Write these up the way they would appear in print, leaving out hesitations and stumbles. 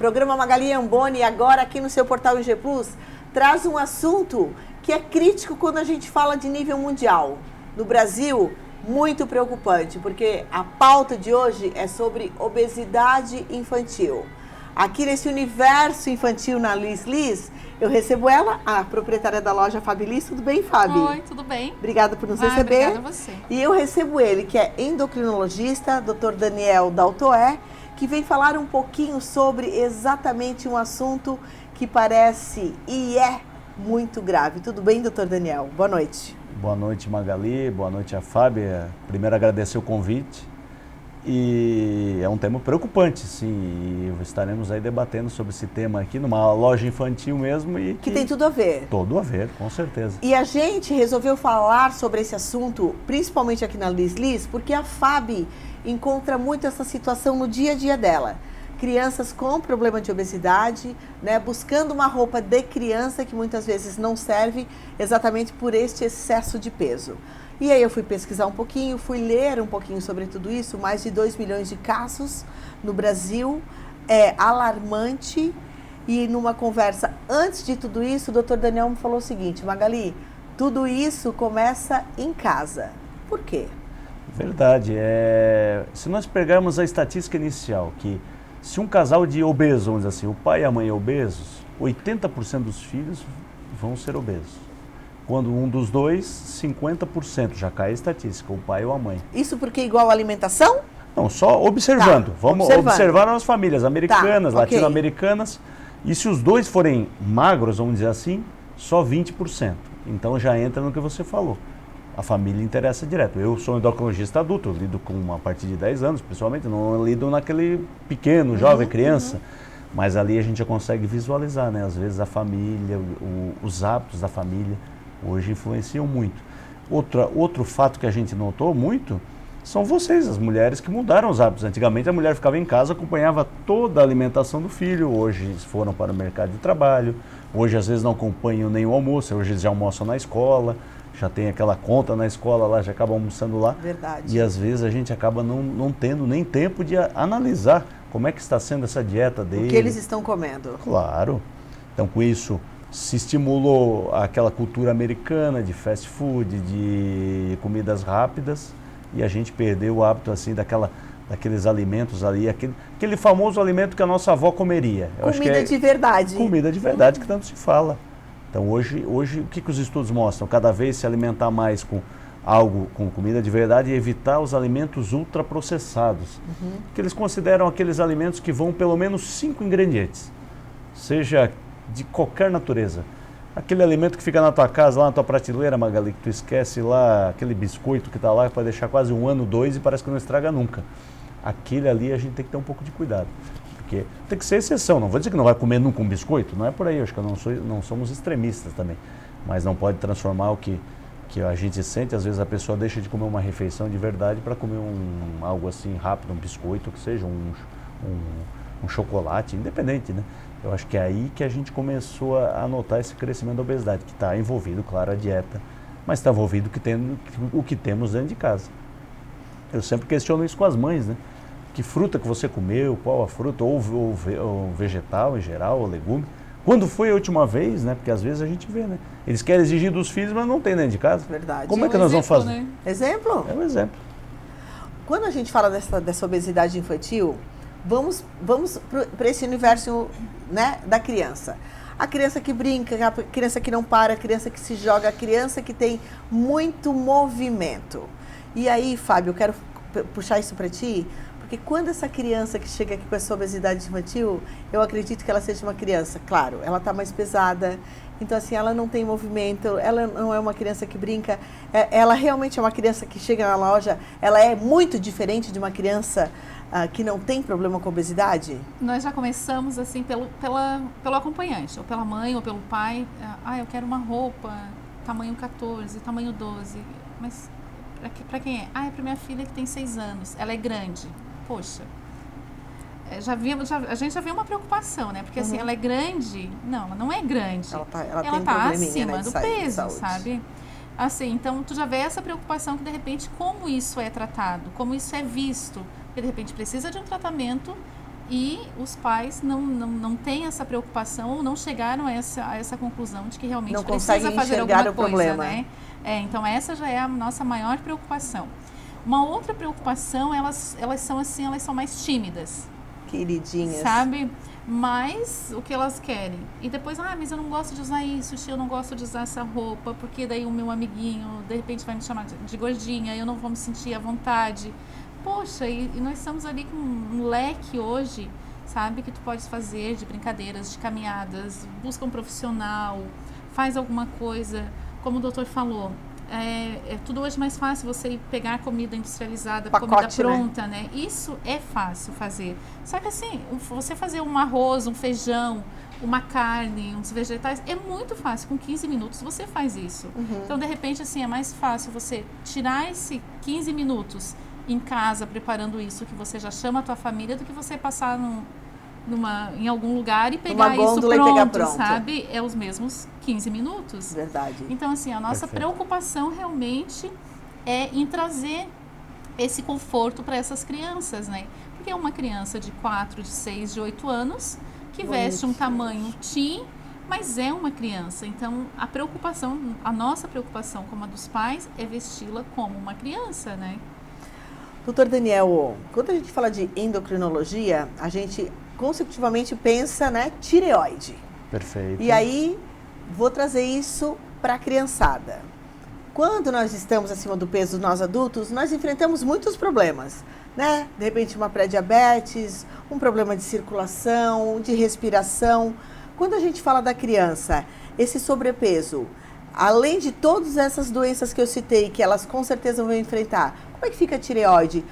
Programa Magali Amboni, agora aqui no seu portal IG Plus, traz um assunto que é crítico quando a gente fala de nível mundial. No Brasil, muito preocupante, porque a pauta de hoje é sobre obesidade infantil. Aqui nesse universo infantil na Liz, eu recebo ela, a proprietária da loja Fabi Liz. Tudo bem, Fabi? Oi, tudo bem? Obrigada por nos receber. Obrigada a você. E eu recebo ele, que é endocrinologista, Dr. Daniel Daltoé, que vem falar um pouquinho sobre exatamente um assunto que parece e é muito grave. Tudo bem, doutor Daniel? Boa noite. Boa noite, Magali. Boa noite, a Fábio. Primeiro, agradecer o convite. E é um tema preocupante, sim. E estaremos aí debatendo sobre esse tema aqui numa loja infantil mesmo. E que tem tudo a ver. Tudo a ver, com certeza. E a gente resolveu falar sobre esse assunto, principalmente aqui na Liz, porque a Fábio encontra muito essa situação no dia a dia dela. Crianças com problema de obesidade, né, buscando uma roupa de criança que muitas vezes não serve exatamente por este excesso de peso. E aí eu fui pesquisar um pouquinho, fui ler um pouquinho sobre tudo isso, mais de 2 milhões de casos no Brasil, é alarmante. E numa conversa antes de tudo isso, o doutor Daniel me falou o seguinte: Magali, tudo isso começa em casa. Por quê? Verdade. Se nós pegarmos a estatística inicial, que se um casal de obesos, vamos dizer assim, o pai e a mãe obesos, 80% dos filhos vão ser obesos. Quando um dos dois, 50%, já cai a estatística, o pai ou a mãe. Isso porque é igual à alimentação? Não, só observando. Vamos observar as famílias americanas, latino-americanas. E se os dois forem magros, vamos dizer assim, só 20%. Então já entra no que você falou. A família interessa direto. Eu sou endocrinologista adulto, eu lido com a partir de 10 anos, pessoalmente, não lido naquele pequeno, jovem, criança. Mas ali a gente já consegue visualizar, né? Às vezes a família, os hábitos da família hoje influenciam muito. Outro fato que a gente notou muito são vocês, as mulheres, que mudaram os hábitos. Antigamente a mulher ficava em casa, acompanhava toda a alimentação do filho, hoje foram para o mercado de trabalho, hoje às vezes não acompanham nem o almoço, hoje eles já almoçam na escola, já tem aquela conta na escola lá, já acaba almoçando lá. Verdade. E às vezes a gente acaba não tendo nem tempo de analisar como é que está sendo essa dieta deles. O que eles estão comendo. Claro. Então com isso se estimulou aquela cultura americana de fast food, de comidas rápidas, e a gente perdeu o hábito assim daqueles alimentos ali, aquele famoso alimento que a nossa avó comeria. Comida de verdade. Comida de verdade que tanto se fala. Então hoje o que os estudos mostram? Cada vez se alimentar mais com comida de verdade e evitar os alimentos ultraprocessados, que eles consideram aqueles alimentos que vão pelo menos 5 ingredientes, seja de qualquer natureza. Aquele alimento que fica na tua casa, lá na tua prateleira, Magali, que tu esquece lá, aquele biscoito que está lá para deixar quase 1 ano, 2 e parece que não estraga nunca. Aquele ali a gente tem que ter um pouco de cuidado. Porque tem que ser exceção, não vou dizer que não vai comer nunca um biscoito, não é por aí, acho que não somos extremistas também, mas não pode transformar o que a gente sente, às vezes a pessoa deixa de comer uma refeição de verdade para comer algo assim rápido, um biscoito, que seja um chocolate, independente, né? Eu acho que é aí que a gente começou a notar esse crescimento da obesidade, que está envolvido, claro, a dieta, mas está envolvido o que temos dentro de casa. Eu sempre questiono isso com as mães, né? Que fruta que você comeu, qual a fruta, ou vegetal em geral, ou legume. Quando foi a última vez, né? Porque às vezes a gente vê, né? Eles querem exigir dos filhos, mas não tem dentro de casa. Verdade. Como é que nós vamos fazer? Né? Exemplo? É um exemplo. Quando a gente fala dessa obesidade infantil, vamos para esse universo, né, da criança. A criança que brinca, a criança que não para, a criança que se joga, a criança que tem muito movimento. E aí, Fábio, eu quero puxar isso para ti, porque quando essa criança que chega aqui com essa obesidade infantil, eu acredito que ela seja uma criança, claro, ela está mais pesada, então assim, ela não tem movimento, ela não é uma criança que brinca, ela realmente é uma criança que chega na loja, ela é muito diferente de uma criança que não tem problema com obesidade? Nós já começamos assim pelo acompanhante, ou pela mãe, ou pelo pai. Eu quero uma roupa, tamanho 14, tamanho 12, mas para quem é? É para minha filha que tem 6 anos, ela é grande. Poxa, a gente já viu uma preocupação, né? Porque assim, ela é grande, não, ela não é grande. Ela tem tá acima, né, do peso, saúde. Sabe? Assim, então tu já vê essa preocupação que de repente como isso é tratado, como isso é visto, porque de repente precisa de um tratamento e os pais não têm essa preocupação ou não chegaram a essa conclusão de que realmente Não precisa conseguem fazer enxergar alguma o coisa, problema. né? Então essa já é a nossa maior preocupação. Uma outra preocupação, elas são assim, elas são mais tímidas, Queridinhas. sabe? Mas o que elas querem. E depois, mas eu não gosto de usar isso, eu não gosto de usar essa roupa, porque daí o meu amiguinho, de repente, vai me chamar de gordinha, eu não vou me sentir à vontade. Poxa, e nós estamos ali com um leque hoje, sabe, que tu podes fazer de brincadeiras, de caminhadas, busca um profissional, faz alguma coisa, como o doutor falou. É tudo hoje mais fácil você ir pegar comida industrializada, comida pronta, né? Isso é fácil fazer. Só que assim, você fazer um arroz, um feijão, uma carne, uns vegetais, é muito fácil. Com 15 minutos você faz isso. Então, de repente, assim, é mais fácil você tirar esse 15 minutos em casa preparando isso, que você já chama a tua família, do que você passar em algum lugar e pegar isso pronto, sabe? É os mesmos 15 minutos. Verdade. Então, assim, a nossa preocupação realmente é em trazer esse conforto para essas crianças, né? Porque é uma criança de 4, de 6, de 8 anos que veste um tamanho teen, mas é uma criança. Então, a nossa preocupação, como a dos pais, é vesti-la como uma criança, né? Doutor Daniel, quando a gente fala de endocrinologia, a gente consecutivamente pensa, né, tireoide. Perfeito. E aí, vou trazer isso para a criançada. Quando nós estamos acima do peso, nós adultos, nós enfrentamos muitos problemas, né? De repente, uma pré-diabetes, um problema de circulação, de respiração. Quando a gente fala da criança, esse sobrepeso, além de todas essas doenças que eu citei, que elas com certeza vão enfrentar, como é que fica a tireoide?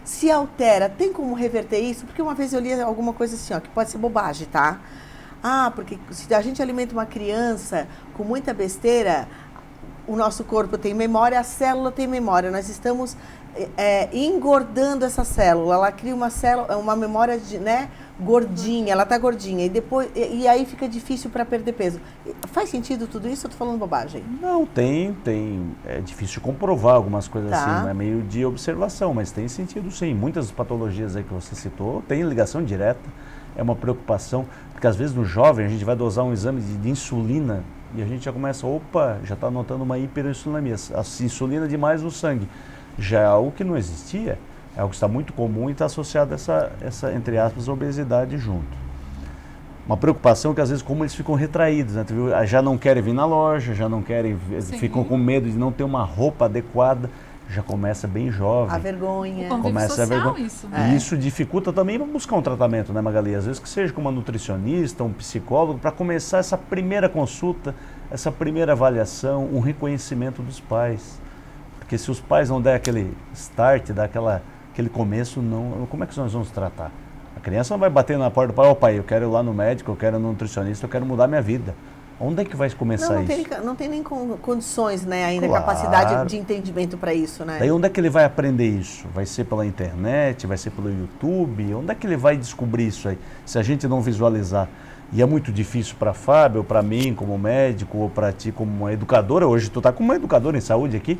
Se altera, tem como reverter isso? Porque uma vez eu li alguma coisa assim, que pode ser bobagem, tá? Porque se a gente alimenta uma criança com muita besteira, o nosso corpo tem memória, a célula tem memória. Nós estamos engordando essa célula. Ela cria uma memória gordinha, ela tá gordinha. E aí fica difícil para perder peso. Faz sentido tudo isso ou eu tô falando bobagem? Não, tem. É difícil comprovar algumas coisas assim, é meio de observação, mas tem sentido sim. Muitas patologias aí que você citou têm ligação direta, é uma preocupação, porque às vezes no jovem a gente vai dosar um exame de insulina e a gente já começa, já está notando uma hiperinsulinemia, a insulina demais no sangue. Já é algo que não existia, é algo que está muito comum e está associado a essa, entre aspas, obesidade junto. Uma preocupação que às vezes como eles ficam retraídos, né? Já não querem vir na loja, já não querem, ficam com medo de não ter uma roupa adequada, já começa bem jovem. A vergonha. Começa a vergonha. Isso, E isso dificulta também para buscar um tratamento, né, Magali? Às vezes que seja com uma nutricionista, um psicólogo, para começar essa primeira consulta, essa primeira avaliação, um reconhecimento dos pais. Porque se os pais não der aquele start, aquele começo, como é que nós vamos tratar? A criança não vai bater na porta do pai, pai, eu quero ir lá no médico, eu quero ir no nutricionista, eu quero mudar minha vida. Onde é que vai começar isso? Não tem nem condições, né, ainda, Claro. Capacidade de entendimento para isso, né? Daí onde é que ele vai aprender isso? Vai ser pela internet, vai ser pelo YouTube? Onde é que ele vai descobrir isso aí, se a gente não visualizar? E é muito difícil para Fábio, ou para mim como médico, ou para ti como uma educadora, hoje tu está como uma educadora em saúde aqui,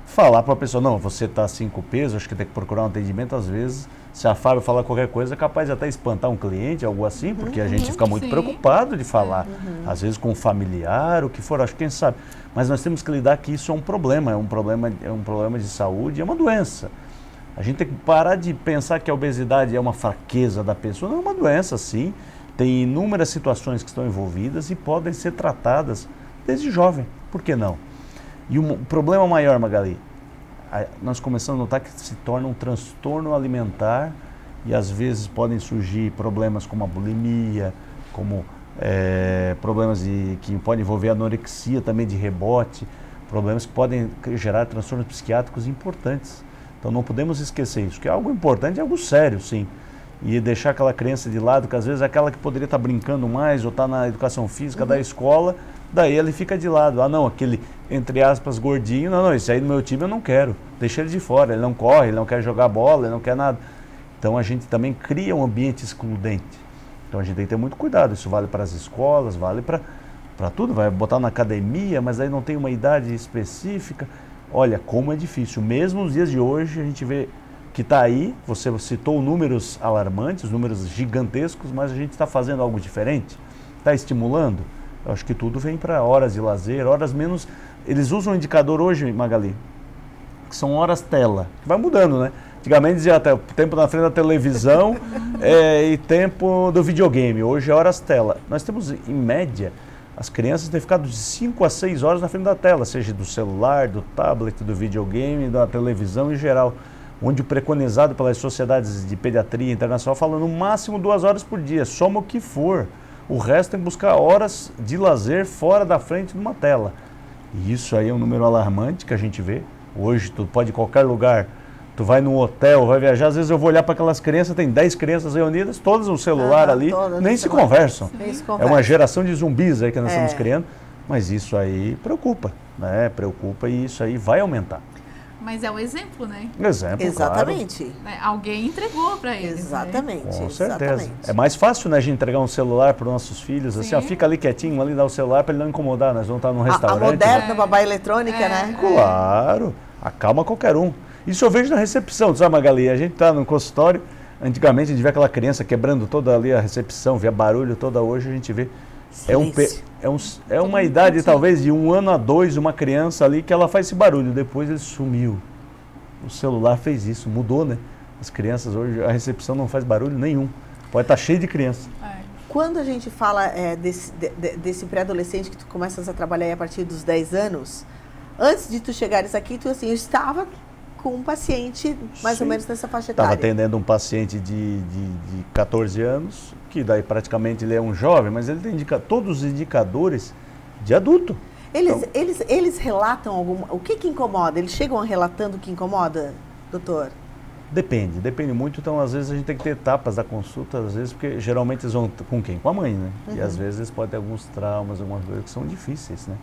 falar para a pessoa, não, você está assim com peso, acho que tem que procurar um atendimento, às vezes, se a Fábio falar qualquer coisa, é capaz de até espantar um cliente, algo assim, porque a gente fica muito preocupado de falar, às vezes com um familiar, o que for, acho que quem sabe. Mas nós temos que lidar que isso é um problema de saúde, é uma doença. A gente tem que parar de pensar que a obesidade é uma fraqueza da pessoa, não é uma doença, sim, tem inúmeras situações que estão envolvidas e podem ser tratadas desde jovem, por que não? E o problema maior, Magali, nós começamos a notar que se torna um transtorno alimentar e às vezes podem surgir problemas como a bulimia, como problemas que podem envolver anorexia também de rebote, problemas que podem gerar transtornos psiquiátricos importantes. Então não podemos esquecer isso, que é algo importante, é algo sério, sim. E deixar aquela criança de lado, que às vezes é aquela que poderia estar brincando mais ou estar na educação física da escola, daí ele fica de lado. Não, aquele, entre aspas, gordinho, não, esse aí no meu time eu não quero. Deixa ele de fora, ele não corre, ele não quer jogar bola, ele não quer nada. Então a gente também cria um ambiente excludente. Então a gente tem que ter muito cuidado, isso vale para as escolas, vale para tudo, vai botar na academia, mas aí não tem uma idade específica. Olha, como é difícil. Mesmo nos dias de hoje a gente vê que está aí, você citou números alarmantes, números gigantescos, mas a gente está fazendo algo diferente? Está estimulando? Eu acho que tudo vem para horas de lazer, horas menos... Eles usam um indicador hoje, Magali, que são horas tela, que vai mudando, né? Antigamente dizia até tempo na frente da televisão e tempo do videogame. Hoje é horas tela. Nós temos, em média, as crianças têm ficado de 5 a 6 horas na frente da tela, seja do celular, do tablet, do videogame, da televisão em geral. Onde o preconizado pelas sociedades de pediatria internacional fala no máximo 2 horas por dia, soma o que for. O resto tem que buscar horas de lazer fora da frente de uma tela. E isso aí é um número alarmante que a gente vê. Hoje tu pode ir em qualquer lugar, tu vai num hotel, vai viajar, às vezes eu vou olhar para aquelas crianças, tem 10 crianças reunidas, todas no celular ali, nem se conversam. É uma geração de zumbis aí que nós estamos criando, mas isso aí preocupa, né? Preocupa e isso aí vai aumentar. Mas é o exemplo, né? Exatamente. Claro. Alguém entregou para eles. Exatamente. Né? Com certeza. Exatamente. É mais fácil, né, a gente entregar um celular para os nossos filhos, assim, ó, fica ali quietinho, ali dá o celular para ele não incomodar, nós vamos estar num restaurante. A moderna babá eletrônica, né? Claro, acalma qualquer um. Isso eu vejo na recepção, sabe, Magali? A gente está no consultório, antigamente a gente vê aquela criança quebrando toda ali a recepção, vê barulho toda, hoje a gente vê. É uma idade talvez de 1 ano a 2, uma criança ali que ela faz esse barulho, depois ele sumiu. O celular fez isso, mudou, né? As crianças hoje, a recepção não faz barulho nenhum. Pode estar cheio de criança. Quando a gente fala desse pré-adolescente que tu começas a trabalhar aí a partir dos 10 anos, antes de tu chegares aqui, tu assim, eu estava com um paciente mais ou menos nessa faixa etária. Estava atendendo um paciente de 14 anos, que daí praticamente ele é um jovem, mas ele tem todos os indicadores de adulto. Eles relatam o que incomoda? Eles chegam relatando o que incomoda, doutor? Depende muito. Então, às vezes, a gente tem que ter etapas da consulta, às vezes, porque geralmente eles vão com quem? Com a mãe, né? E às vezes eles podem ter alguns traumas, algumas coisas que são difíceis, né?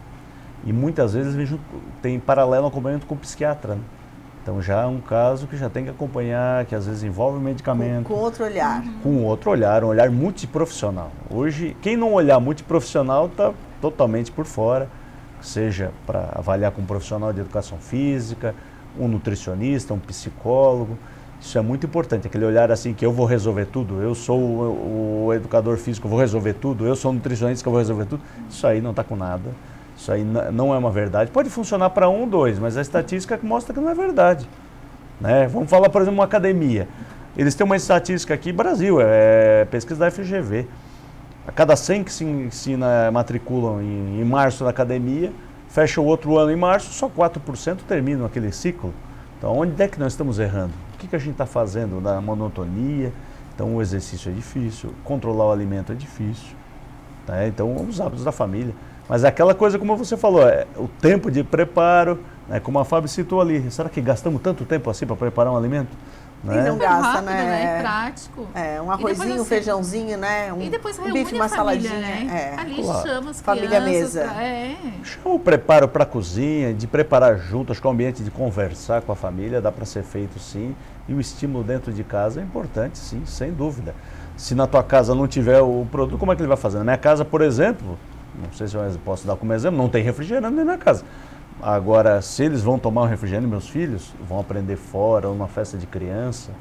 E muitas vezes tem paralelo acompanhamento com o psiquiatra, né? Então já é um caso que já tem que acompanhar, que às vezes envolve medicamento. Com outro olhar. Com outro olhar, um olhar multiprofissional. Hoje, quem não olhar multiprofissional está totalmente por fora, seja para avaliar com um profissional de educação física, um nutricionista, um psicólogo. Isso é muito importante, aquele olhar assim que eu vou resolver tudo, eu sou o educador físico, eu vou resolver tudo, eu sou o nutricionista que eu vou resolver tudo. Isso aí não está com nada. Isso aí não é uma verdade. Pode funcionar para 1 ou 2, mas a estatística mostra que não é verdade. Né? Vamos falar, por exemplo, uma academia. Eles têm uma estatística aqui, Brasil, é pesquisa da FGV. A cada 100 que se matriculam em março na academia, fecha o outro ano em março, só 4% terminam aquele ciclo. Então, onde é que nós estamos errando? O que a gente está fazendo na monotonia? Então, o exercício é difícil, controlar o alimento é difícil. Né? Então, os hábitos da família. Mas é aquela coisa, como você falou, o tempo de preparo, né? Como a Fábio citou ali, será que gastamos tanto tempo assim para preparar um alimento? Né? E não gasta, rápido, né? É prático. Um arrozinho, um feijãozinho, né? E depois um bife, uma saladinha. Né? Ali chama as família crianças. Mesa. Chama o preparo para a cozinha, de preparar junto, acho que o ambiente de conversar com a família dá para ser feito sim. E o estímulo dentro de casa é importante, sim, sem dúvida. Se na tua casa não tiver o produto, como é que ele vai fazer? Na minha casa, por exemplo, não sei se eu posso dar como exemplo, não tem refrigerante na minha casa. Agora, se eles vão tomar um refrigerante, meus filhos, vão aprender fora, ou numa festa de criança,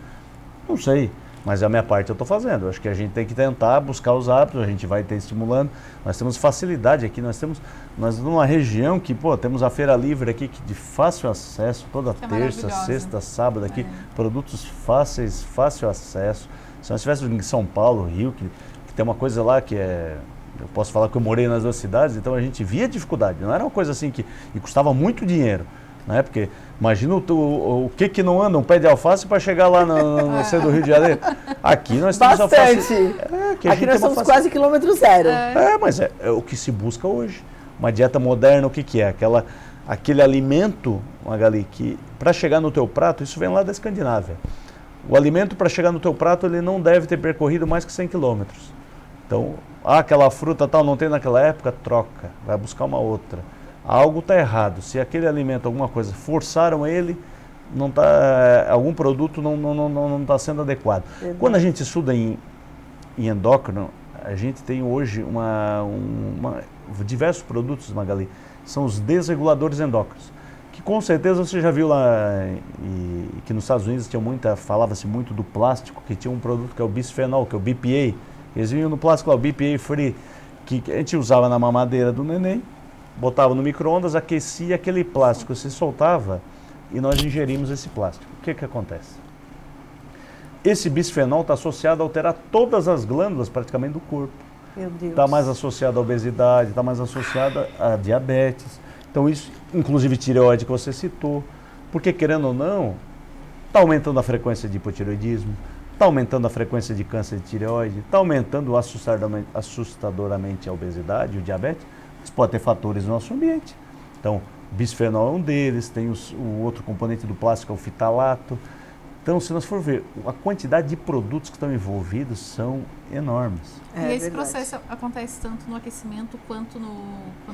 não sei. Mas a minha parte eu estou fazendo. Eu acho que a gente tem que tentar buscar os hábitos, a gente vai ter estimulando. Nós temos facilidade aqui, nós estamos numa região que, temos a Feira Livre aqui, que de fácil acesso, toda terça, sexta, sábado aqui, produtos fáceis, fácil acesso. Se nós estivéssemos em São Paulo, Rio, que tem uma coisa lá que é... Eu posso falar que eu morei nas 2 cidades, então a gente via dificuldade. Não era uma coisa assim que custava muito dinheiro, né? Porque imagina o que não anda um pé de alface para chegar lá no centro do Rio de Janeiro. Aqui nós temos alface. Aqui nós somos quase quilômetro zero. Mas é o que se busca hoje. Uma dieta moderna, o que é? Aquele alimento, Magali, que para chegar no teu prato, isso vem lá da Escandinávia. O alimento para chegar no teu prato, ele não deve ter percorrido mais que 100 quilômetros. Então, aquela fruta tal não tem naquela época, troca, vai buscar uma outra. Algo está errado. Se aquele alimento, alguma coisa, forçaram ele, não tá, algum produto não está sendo adequado. Quando a gente estuda em endócrino, a gente tem hoje diversos produtos, Magali, são os desreguladores endócrinos, que com certeza você já viu lá, e que nos Estados Unidos falava-se muito do plástico, que tinha um produto que é o bisfenol, que é o BPA. Eles vinham no plástico lá, o BPA free, que a gente usava na mamadeira do neném, botava no micro-ondas, aquecia, aquele plástico se soltava e nós ingerimos esse plástico. O que acontece? Esse bisfenol está associado a alterar todas as glândulas praticamente do corpo. Meu Deus. Está mais associado à obesidade, está mais associado a diabetes. Então isso, inclusive tireoide que você citou, porque querendo ou não, está aumentando a frequência de hipotireoidismo, está aumentando a frequência de câncer de tireoide, está aumentando assustadoramente a obesidade, o diabetes. Mas pode ter fatores no nosso ambiente. Então, bisfenol é um deles, tem o outro componente do plástico, é o fitalato. Então, se nós for ver, a quantidade de produtos que estão envolvidos são enormes. E esse processo acontece tanto no aquecimento quanto no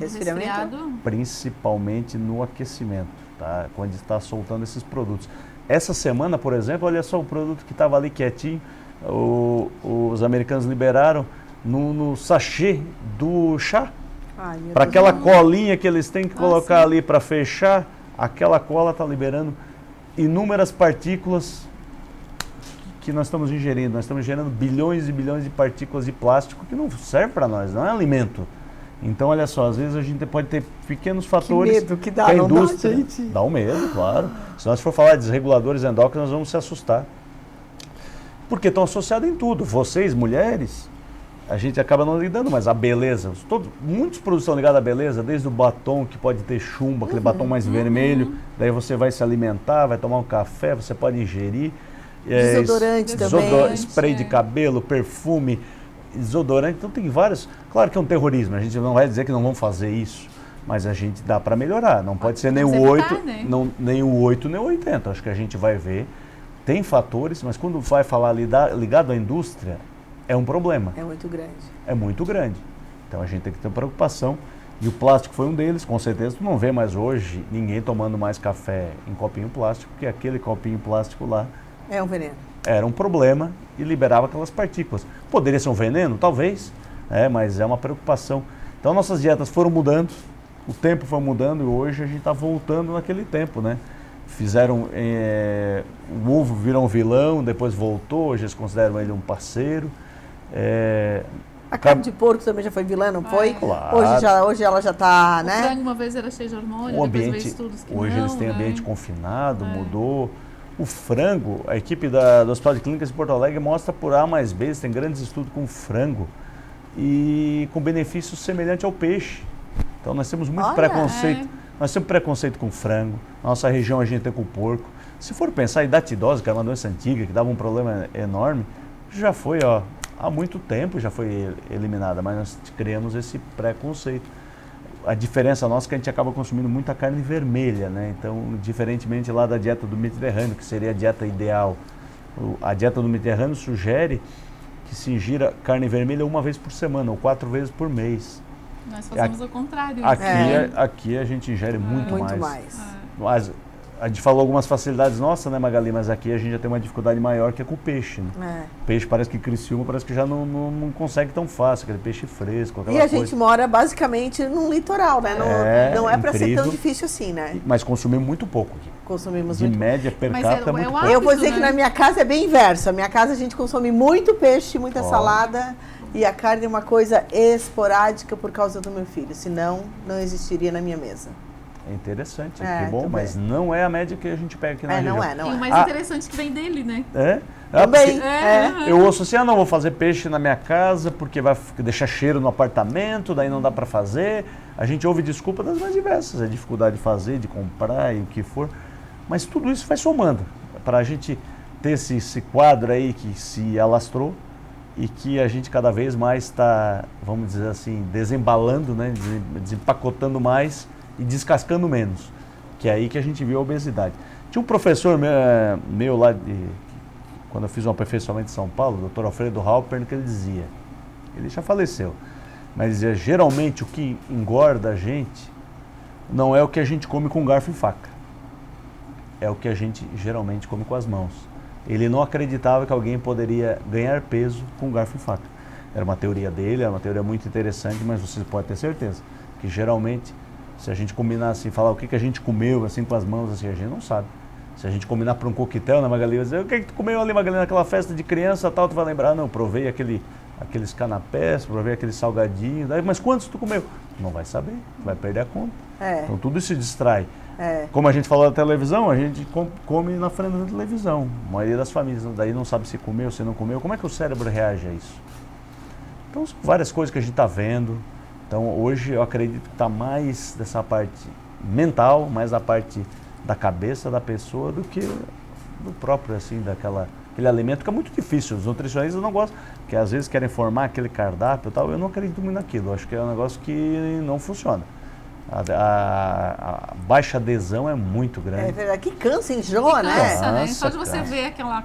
resfriado? Principalmente no aquecimento, tá? Quando está soltando esses produtos. Essa semana, por exemplo, olha só o produto que estava ali quietinho, os americanos liberaram no sachê do chá. Para aquela colinha que eles têm que colocar ali para fechar, aquela cola está liberando inúmeras partículas que nós estamos ingerindo. Nós estamos gerando bilhões e bilhões de partículas de plástico que não serve para nós, não é alimento. Então, olha só, às vezes a gente pode ter pequenos fatores. Que medo que dá, a não indústria dá, gente? Dá um medo, claro. Se nós for falar de desreguladores endócrinos, nós vamos se assustar. Porque estão associados em tudo. Vocês, mulheres, a gente acaba não lidando, mas a beleza, muitos produtos estão ligados à beleza, desde o batom que pode ter chumbo, aquele batom mais vermelho, daí você vai se alimentar, vai tomar um café, você pode ingerir. Desodorante também. Spray de cabelo, perfume, desodorante, então tem vários. Claro que é um terrorismo, a gente não vai dizer que não vamos fazer isso, mas a gente dá para melhorar, não pode ser nem o 8, nem o 8, nem o 80, acho que a gente vai ver. Tem fatores, mas quando vai falar ligado à indústria, é um problema. É muito grande. É muito grande. Então a gente tem que ter preocupação. E o plástico foi um deles, com certeza. Tu não vê mais hoje ninguém tomando mais café em copinho plástico, porque aquele copinho plástico lá é um veneno. Era um problema e liberava aquelas partículas. Poderia ser um veneno? Talvez, mas é uma preocupação. Então nossas dietas foram mudando, o tempo foi mudando e hoje a gente está voltando naquele tempo, né? Fizeram, o ovo virou um vilão, depois voltou, hoje eles consideram ele um parceiro. A carne de porco também já foi vilã, não foi? Claro. Hoje ela já está, né? O frango uma vez era cheio de hormônio, depois veio estudos que hoje não, eles têm né? ambiente confinado, mudou. O frango, a equipe do Hospital de Clínicas de Porto Alegre mostra por A mais B, eles têm grandes estudos com frango e com benefícios semelhantes ao peixe. Então nós temos muito preconceito. Nós temos preconceito com frango, na nossa região a gente tem com porco. Se for pensar em hidatidose, que era uma doença antiga, que dava um problema enorme, já foi, há muito tempo já foi eliminada, mas nós criamos esse preconceito. A diferença nossa é que a gente acaba consumindo muita carne vermelha, né? Então, diferentemente lá da dieta do Mediterrâneo, que seria a dieta ideal, a dieta do Mediterrâneo sugere que se ingira carne vermelha uma vez por semana ou 4 vezes por mês. Nós fazemos o contrário. Aqui a gente ingere muito mais. Mais. Mas a gente falou algumas facilidades nossas, né, Magali? Mas aqui a gente já tem uma dificuldade maior que é com o peixe, né? Peixe parece que Criciúma parece que já não consegue tão fácil, aquele peixe fresco, aquela coisa. E a gente mora basicamente num litoral, né? Não é para ser tão difícil assim, né? Mas consumimos muito pouco aqui. Consumimos de muito. média per capita muito pouco. Eu vou dizer que na minha casa é bem inverso. A minha casa a gente consome muito peixe, muita salada. E a carne é uma coisa esporádica por causa do meu filho. Senão, não existiria na minha mesa. É interessante, que bom, mas não é a média que a gente pega aqui na região. Não é. E o mais interessante que vem dele, né? Também. Eu ouço assim, não vou fazer peixe na minha casa porque vai deixar cheiro no apartamento, daí não dá para fazer. A gente ouve desculpa das mais diversas, a dificuldade de fazer, de comprar e o que for. Mas tudo isso vai somando para a gente ter esse quadro aí que se alastrou e que a gente cada vez mais está, vamos dizer assim, desembalando, né, desempacotando mais e descascando menos, que é aí que a gente viu a obesidade. Tinha um professor meu lá, quando eu fiz um aperfeiçoamento em São Paulo, o Dr. Alfredo Halpern, que ele dizia, ele já faleceu, mas dizia, geralmente o que engorda a gente não é o que a gente come com garfo e faca, é o que a gente geralmente come com as mãos. Ele não acreditava que alguém poderia ganhar peso com garfo e faca. Era uma teoria dele, era uma teoria muito interessante, mas você pode ter certeza que geralmente Se a gente combinar assim, falar o que a gente comeu assim com as mãos, assim, a gente não sabe. Se a gente combinar para um coquetel, né, Magali, vai dizer, o que tu comeu ali, Magali, naquela festa de criança, tal, tu vai lembrar, não, provei aqueles canapés, provei aqueles salgadinhos, mas quantos tu comeu? Não vai saber, vai perder a conta. Então tudo isso se distrai. Como a gente falou da televisão, a gente come na frente da televisão. A maioria das famílias daí não sabe se comeu, se não comeu. Como é que o cérebro reage a isso? Então são várias coisas que a gente está vendo. Então hoje eu acredito que está mais dessa parte mental, mais da parte da cabeça da pessoa do que do próprio, assim, aquele alimento que é muito difícil. Os nutricionistas não gostam, que às vezes querem formar aquele cardápio e tal. Eu não acredito muito naquilo, eu acho que é um negócio que não funciona. A baixa adesão é muito grande. É verdade, que cansa, enjoa, né? Cansa, né? Só de você ver aquela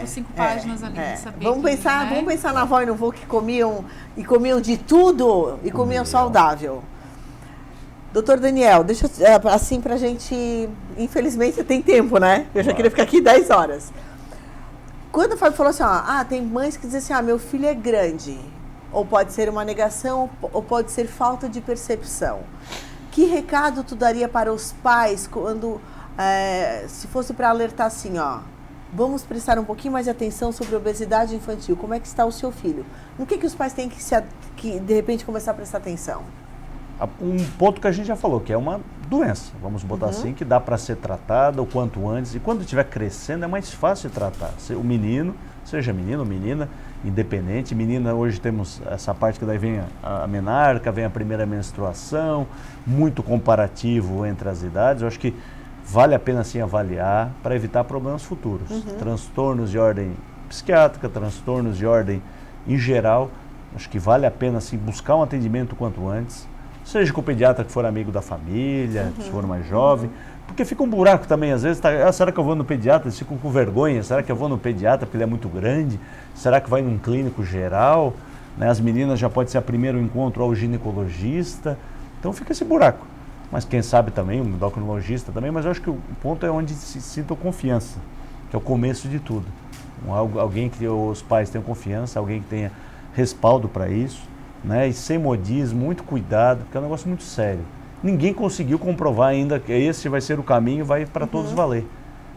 5 páginas ali, saber vamos pensar na avó e no vô que comiam de tudo e comiam saudável. Doutor Daniel, deixa assim pra gente, infelizmente tem tempo, né? Eu já queria ficar aqui 10 horas. Quando a Fábio falou assim, tem mães que dizem assim, meu filho é grande, ou pode ser uma negação, ou pode ser falta de percepção. Que recado tu daria para os pais quando, se fosse para alertar assim, vamos prestar um pouquinho mais de atenção sobre a obesidade infantil, como é que está o seu filho? No que os pais têm que de repente começar a prestar atenção? Um ponto que a gente já falou, que é uma doença, vamos botar assim, que dá para ser tratada o quanto antes, e quando estiver crescendo é mais fácil de tratar. O menino, seja menino ou menina, independente, menina hoje temos essa parte que daí vem a menarca, vem a primeira menstruação, muito comparativo entre as idades, eu acho que vale a pena sim avaliar para evitar problemas futuros, transtornos de ordem psiquiátrica, transtornos de ordem em geral, acho que vale a pena sim buscar um atendimento o quanto antes, seja com o pediatra que for amigo da família, se for mais jovem, porque fica um buraco também, às vezes, será que eu vou no pediatra? Eles ficam com vergonha, será que eu vou no pediatra porque ele é muito grande? Será que vai num clínico geral? Né? As meninas já pode ser a primeiro encontro ao ginecologista, então fica esse buraco. Mas quem sabe também, um endocrinologista também, mas eu acho que o ponto é onde se sintam confiança, que é o começo de tudo. Alguém que os pais tenham confiança, alguém que tenha respaldo para isso, né? E sem modismo, muito cuidado, porque é um negócio muito sério. Ninguém conseguiu comprovar ainda que esse vai ser o caminho, vai para todos valer.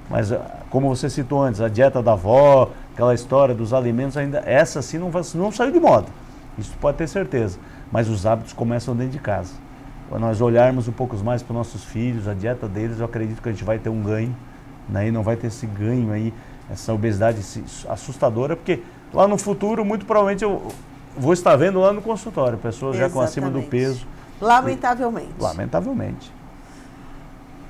Mas, como você citou antes, a dieta da avó, aquela história dos alimentos, ainda essa sim não saiu de moda. Isso pode ter certeza. Mas os hábitos começam dentro de casa. Quando nós olharmos um pouco mais para os nossos filhos, a dieta deles, eu acredito que a gente vai ter um ganho, né? E não vai ter esse ganho aí, essa obesidade assustadora, porque lá no futuro, muito provavelmente, eu vou estar vendo lá no consultório, pessoas já com acima do peso. Lamentavelmente. Lamentavelmente.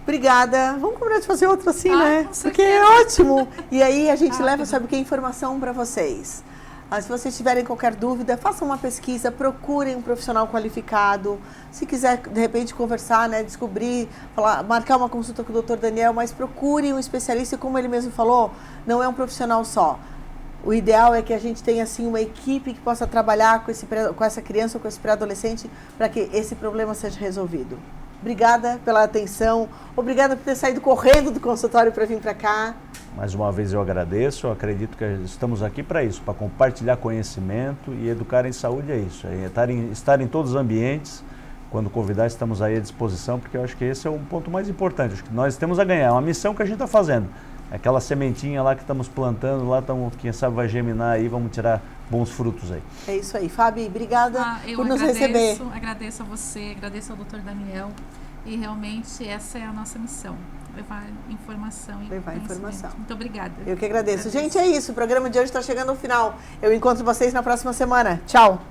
Obrigada. Vamos combinar de fazer outro assim, né? Porque é ótimo. E aí a gente leva, sabe o que? Informação para vocês. Se vocês tiverem qualquer dúvida, façam uma pesquisa, procurem um profissional qualificado. Se quiser, de repente, conversar, né, descobrir, marcar uma consulta com o Dr. Daniel, mas procurem um especialista, e como ele mesmo falou, não é um profissional só. O ideal é que a gente tenha, assim, uma equipe que possa trabalhar com essa criança ou com esse pré-adolescente para que esse problema seja resolvido. Obrigada pela atenção, obrigada por ter saído correndo do consultório para vir para cá. Mais uma vez eu agradeço, eu acredito que estamos aqui para isso, para compartilhar conhecimento e educar em saúde, é isso, estar em todos os ambientes, quando convidar estamos aí à disposição, porque eu acho que esse é o ponto mais importante, acho que nós temos a ganhar, é uma missão que a gente está fazendo, aquela sementinha lá que estamos plantando, lá quem sabe vai germinar aí, vamos tirar bons frutos aí. É isso aí, Fábio, obrigada por nos receber. Agradeço a você, agradeço ao Dr. Daniel, e realmente essa é a nossa missão. Levar informação. Muito obrigada. Eu que agradeço. Gente, é isso. O programa de hoje está chegando ao final. Eu encontro vocês na próxima semana. Tchau.